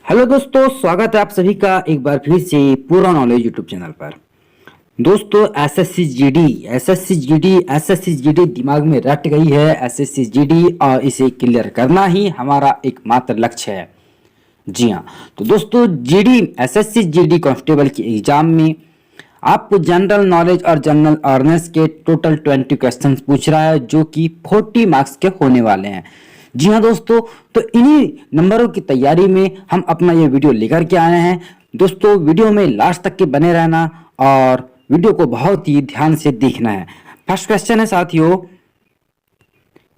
Hello दोस्तों, स्वागत है आप सभी का एक बार फिर से पूरा नॉलेज यूट्यूब चैनल पर। दोस्तों एसएससी जीडी दिमाग में रट गई है एसएससी जीडी और इसे क्लियर करना ही हमारा एकमात्र लक्ष्य है। जी हाँ, तो दोस्तों जीडी एसएससी जीडी कांस्टेबल की एग्जाम में आपको जनरल नॉलेज और जनरल अवेयरनेस के टोटल 20 क्वेश्चन पूछ रहा है जो कि 40 मार्क्स के होने वाले हैं। जी हाँ दोस्तों, तो इन्हीं नंबरों की तैयारी में हम अपना ये वीडियो लेकर के आए हैं। दोस्तों वीडियो में लास्ट तक के बने रहना और वीडियो को बहुत ही ध्यान से देखना है। फर्स्ट क्वेश्चन है साथियों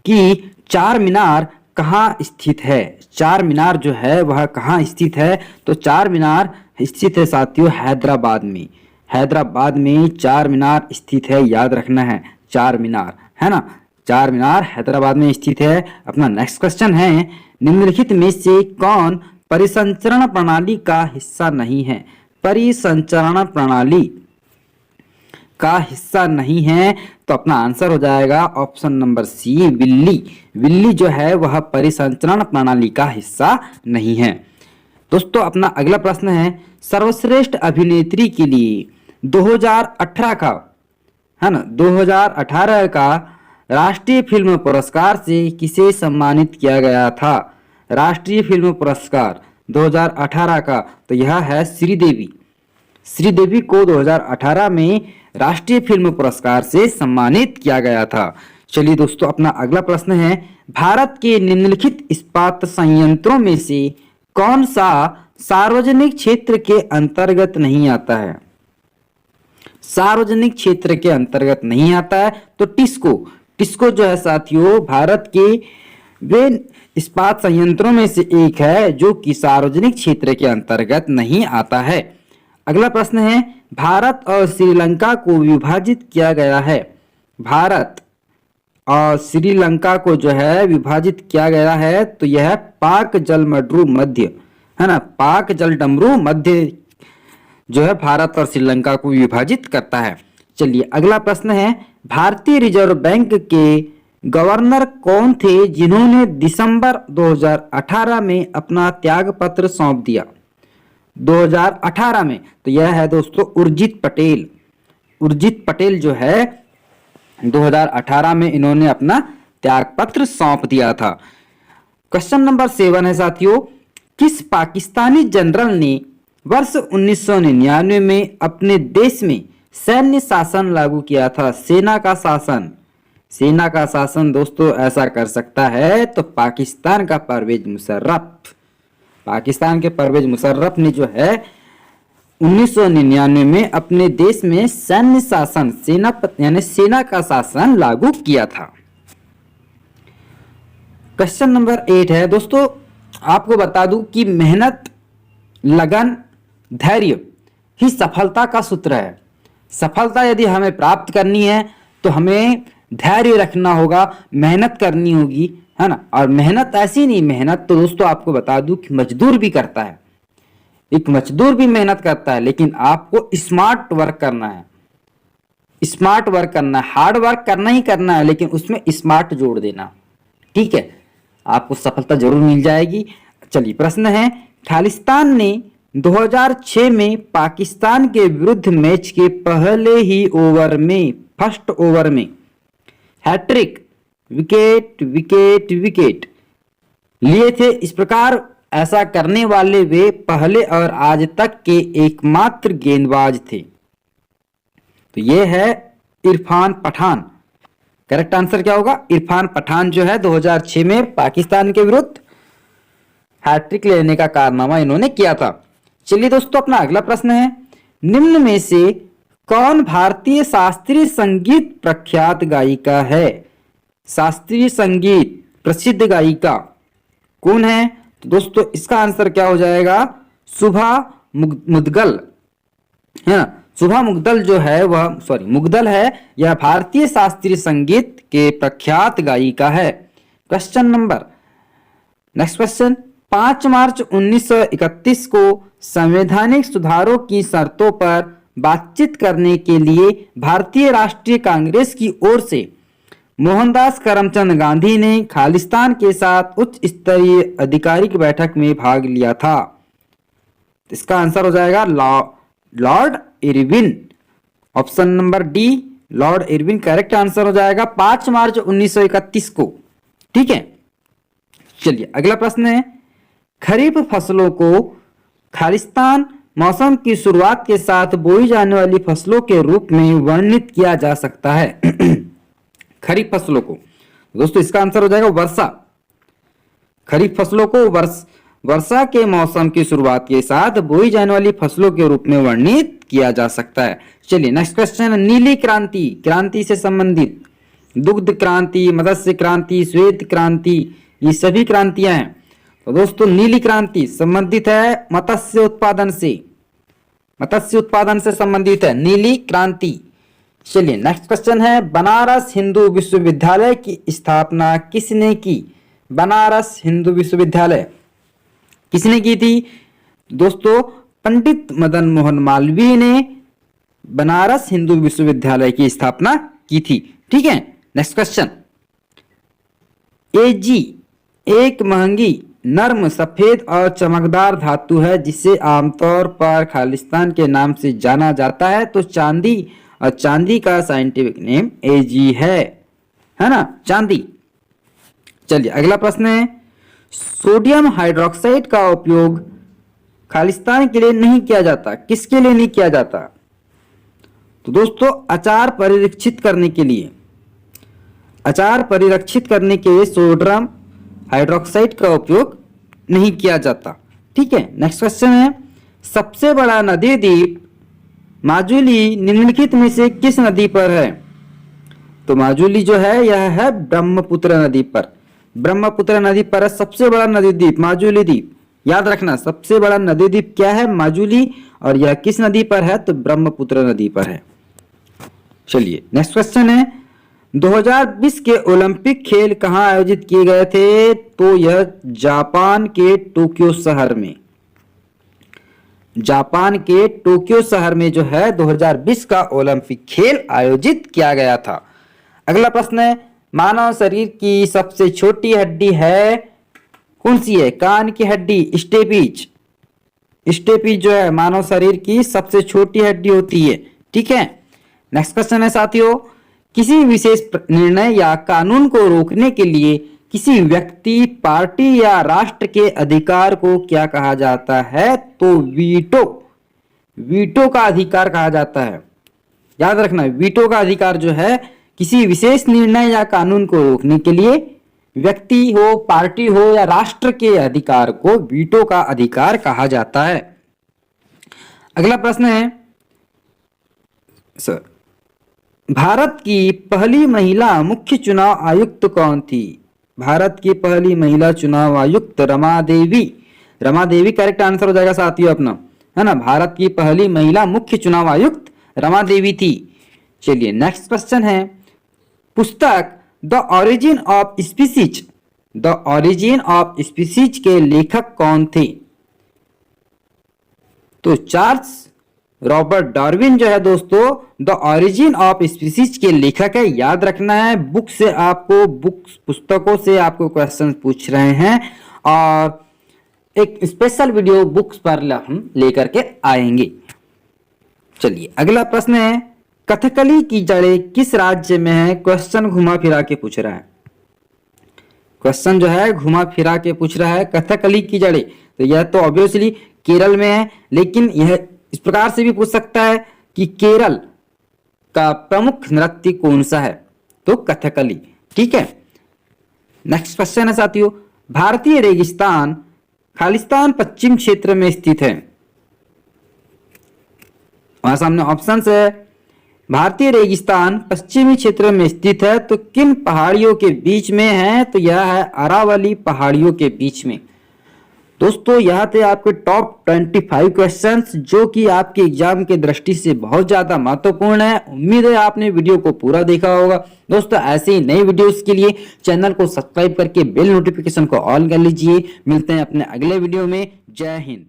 कि चार मीनार कहाँ स्थित है। चार मीनार जो है वह कहाँ स्थित है, तो चार मीनार स्थित है साथियों हैदराबाद में। हैदराबाद में चार मीनार स्थित है, याद रखना है चार मीनार, है ना। चार मीनार हैदराबाद में स्थित है। अपना नेक्स्ट क्वेश्चन है निम्नलिखित में से कौन परिसंचरण प्रणाली का हिस्सा नहीं है। परिसंचरण प्रणाली का हिस्सा नहीं है तो अपना आंसर हो जाएगा ऑप्शन नंबर सी बिल्ली। बिल्ली जो है वह परिसंचरण प्रणाली का हिस्सा नहीं है। दोस्तों अपना अगला प्रश्न है सर्वश्रेष्ठ अभिनेत्री के लिए 2018 का, है ना, 2018 का राष्ट्रीय फिल्म पुरस्कार से किसे सम्मानित किया गया था। राष्ट्रीय फिल्म पुरस्कार 2018 का, तो यह है श्रीदेवी। श्रीदेवी को 2018 में राष्ट्रीय फिल्म पुरस्कार से सम्मानित किया गया था। चलिए दोस्तों अपना अगला प्रश्न है भारत के निम्नलिखित इस्पात संयंत्रों में से कौन सा सार्वजनिक क्षेत्र के अंतर्गत नहीं आता है। सार्वजनिक क्षेत्र के अंतर्गत नहीं आता है तो टिस्को जो है साथियों भारत के वे इस्पात संयंत्रों में से एक है जो कि सार्वजनिक क्षेत्र के अंतर्गत नहीं आता है। अगला प्रश्न है भारत और श्रीलंका को विभाजित किया गया है। भारत और श्रीलंका को जो है विभाजित किया गया है तो यह पाक जलमड्रू मध्य, है ना, पाक जलडमरू मध्य जो है भारत और श्रीलंका को विभाजित करता है। चलिए अगला प्रश्न है भारतीय रिजर्व बैंक के गवर्नर कौन थे जिन्होंने दिसंबर 2018 में अपना त्याग पत्र सौंप दिया। 2018 में, तो यह है दोस्तों उर्जित पटेल। उर्जित पटेल जो है 2018 में इन्होंने अपना त्याग पत्र सौंप दिया था। क्वेश्चन नंबर 7 है साथियों किस पाकिस्तानी जनरल ने वर्ष 1999 में अपने देश में सैन्य शासन लागू किया था। सेना का शासन। सेना का शासन दोस्तों ऐसा कर सकता है तो पाकिस्तान का परवेज मुशर्रफ। पाकिस्तान के परवेज मुशर्रफ ने जो है 1999 में अपने देश में सैन्य शासन सेना का शासन लागू किया था। क्वेश्चन नंबर 8 है दोस्तों, आपको बता दूं कि मेहनत, लगन, धैर्य ही सफलता का सूत्र है। सफलता यदि हमें प्राप्त करनी है तो हमें धैर्य रखना होगा, मेहनत करनी होगी, है ना। और मेहनत ऐसी नहीं, मेहनत तो दोस्तों आपको बता दूं कि मजदूर भी करता है। एक मजदूर भी मेहनत करता है, लेकिन आपको स्मार्ट वर्क करना है। स्मार्ट वर्क करना है, हार्ड वर्क करना ही करना है, लेकिन उसमें स्मार्ट जोड़ देना, ठीक है, आपको सफलता जरूर मिल जाएगी। चलिए प्रश्न है खालिस्तान ने 2006 में पाकिस्तान के विरुद्ध मैच के पहले ही ओवर में, फर्स्ट ओवर में हैट्रिक विकेट लिए थे। इस प्रकार ऐसा करने वाले वे पहले और आज तक के एकमात्र गेंदबाज थे। तो ये है इरफान पठान। करेक्ट आंसर क्या होगा, इरफान पठान जो है 2006 में पाकिस्तान के विरुद्ध हैट्रिक लेने का कारनामा इन्होंने किया था। चलिए दोस्तों अपना अगला प्रश्न है निम्न में से कौन भारतीय शास्त्रीय संगीत प्रख्यात गायिका है। शास्त्रीय संगीत प्रसिद्ध गायिका कौन है, तो दोस्तों इसका आंसर क्या हो जाएगा शुभा मुद्गल, है ना। शुभा मुद्गल जो है वह मुग्दल है, यह भारतीय शास्त्रीय संगीत के प्रख्यात गायिका है। क्वेश्चन नंबर नेक्स्ट क्वेश्चन 5 मार्च 1931 को संवैधानिक सुधारों की शर्तों पर बातचीत करने के लिए भारतीय राष्ट्रीय कांग्रेस की ओर से मोहनदास करमचंद गांधी ने खालिस्तान के साथ उच्च स्तरीय आधिकारिक बैठक में भाग लिया था। इसका आंसर हो जाएगा Lord Irwin. Option number D Lord Irwin correct answer हो जाएगा 5 मार्च 1931 को। ठीक है, चलिए अगला प्रश्न है, खरीफ फसलों को खालिस्तान मौसम की शुरुआत के साथ बोई जाने वाली फसलों के रूप में वर्णित किया जा सकता है। खरीफ फसलों को दोस्तों इसका आंसर हो जाएगा वर्षा। खरीफ फसलों को वर्षा के मौसम की शुरुआत के साथ बोई जाने वाली फसलों के रूप में वर्णित किया जा सकता है। चलिए नेक्स्ट क्वेश्चन, नीली क्रांति, क्रांति से संबंधित दुग्ध क्रांति, मत्स्य क्रांति, श्वेत क्रांति, ये सभी क्रांतियां हैं। तो दोस्तों नीली क्रांति संबंधित है मत्स्य उत्पादन से संबंधित है नीली क्रांति। चलिए नेक्स्ट क्वेश्चन है, बनारस हिंदू विश्वविद्यालय की स्थापना किसने की? बनारस हिंदू विश्वविद्यालय किसने की थी? दोस्तों पंडित मदन मोहन मालवीय ने बनारस हिंदू विश्वविद्यालय की स्थापना की थी। ठीक है, नेक्स्ट क्वेश्चन, एजी एक महंगी नर्म सफेद और चमकदार धातु है जिसे आमतौर पर खालिस्तान के नाम से जाना जाता है। तो चांदी, और चांदी का साइंटिफिक नेम एजी है ना, चांदी। चलिए अगला प्रश्न है, सोडियम हाइड्रोक्साइड का उपयोग खालिस्तान के लिए नहीं किया जाता, किसके लिए नहीं किया जाता? तो दोस्तों अचार परिरक्षित करने के लिए, सोडियम हाइड्रोक्साइड का उपयोग नहीं किया जाता। ठीक है, नेक्स्ट क्वेश्चन है, सबसे बड़ा नदी द्वीप माजुली निम्नलिखित में से किस नदी पर है? तो माजुली जो है यह है ब्रह्मपुत्र नदी पर, ब्रह्मपुत्र नदी पर है सबसे बड़ा नदी द्वीप माजुली द्वीप। याद रखना सबसे बड़ा नदी द्वीप क्या है? माजुली। और यह किस नदी पर है? तो ब्रह्मपुत्र नदी पर है। चलिए नेक्स्ट क्वेश्चन है, 2020 के ओलंपिक खेल कहां आयोजित किए गए थे? तो यह जापान के टोक्यो शहर में, जापान के टोक्यो शहर में जो है 2020 का ओलंपिक खेल आयोजित किया गया था। अगला प्रश्न है, मानव शरीर की सबसे छोटी हड्डी है कौन सी है? कान की हड्डी, स्टेपीज। स्टेपीज जो है मानव शरीर की सबसे छोटी हड्डी होती है। ठीक है, नेक्स्ट क्वेश्चन है साथियों, किसी विशेष निर्णय या कानून को रोकने के लिए किसी व्यक्ति, पार्टी या राष्ट्र के अधिकार को क्या कहा जाता है? तो वीटो, वीटो का अधिकार कहा जाता है। याद रखना वीटो का अधिकार जो है किसी विशेष निर्णय या कानून को रोकने के लिए व्यक्ति हो, पार्टी हो या राष्ट्र के अधिकार को वीटो का अधिकार कहा जाता है। अगला प्रश्न है सर, भारत की पहली महिला मुख्य चुनाव आयुक्त कौन थी? भारत की पहली महिला चुनाव आयुक्त रमा देवी। रमा देवी करेक्ट आंसर हो जाएगा साथियों अपना, है ना। भारत की पहली महिला मुख्य चुनाव आयुक्त रमा देवी थी। चलिए नेक्स्ट क्वेश्चन है, पुस्तक the origin of species, the origin of species के लेखक कौन थे? तो चार्ल्स रॉबर्ट डार्विन जो है दोस्तों द ओरिजिन ऑफ स्पीसीज के लेखक है। याद रखना है बुक से आपको, पुस्तकों से आपको क्वेश्चन पूछ रहे हैं और एक स्पेशल वीडियो बुक्स पर हम लेकर के आएंगे। चलिए अगला प्रश्न है, कथकली की जड़ें किस राज्य में है? क्वेश्चन घुमा फिरा के पूछ रहा है, क्वेश्चन जो है घुमा फिरा के पूछ रहा है कथकली की जड़ें। तो यह तो ऑब्वियसली केरल में है, लेकिन यह इस प्रकार से भी पूछ सकता है कि केरल का प्रमुख नृत्य कौन सा है? तो कथकली। ठीक है, नेक्स्ट क्वेश्चन है साथियों, भारतीय रेगिस्तान खालिस्तान पश्चिम क्षेत्र में स्थित है। हमारे सामने ऑप्शंस है, भारतीय रेगिस्तान पश्चिमी क्षेत्र में स्थित है तो किन पहाड़ियों के बीच में है? तो यह है अरावली पहाड़ियों के बीच में। दोस्तों यह थे आपके टॉप 25 क्वेश्चंस जो कि आपके एग्जाम के दृष्टि से बहुत ज्यादा महत्वपूर्ण है। उम्मीद है आपने वीडियो को पूरा देखा होगा। दोस्तों ऐसे ही नई वीडियोस के लिए चैनल को सब्सक्राइब करके बेल नोटिफिकेशन को ऑन कर लीजिए। मिलते हैं अपने अगले वीडियो में। जय हिंद।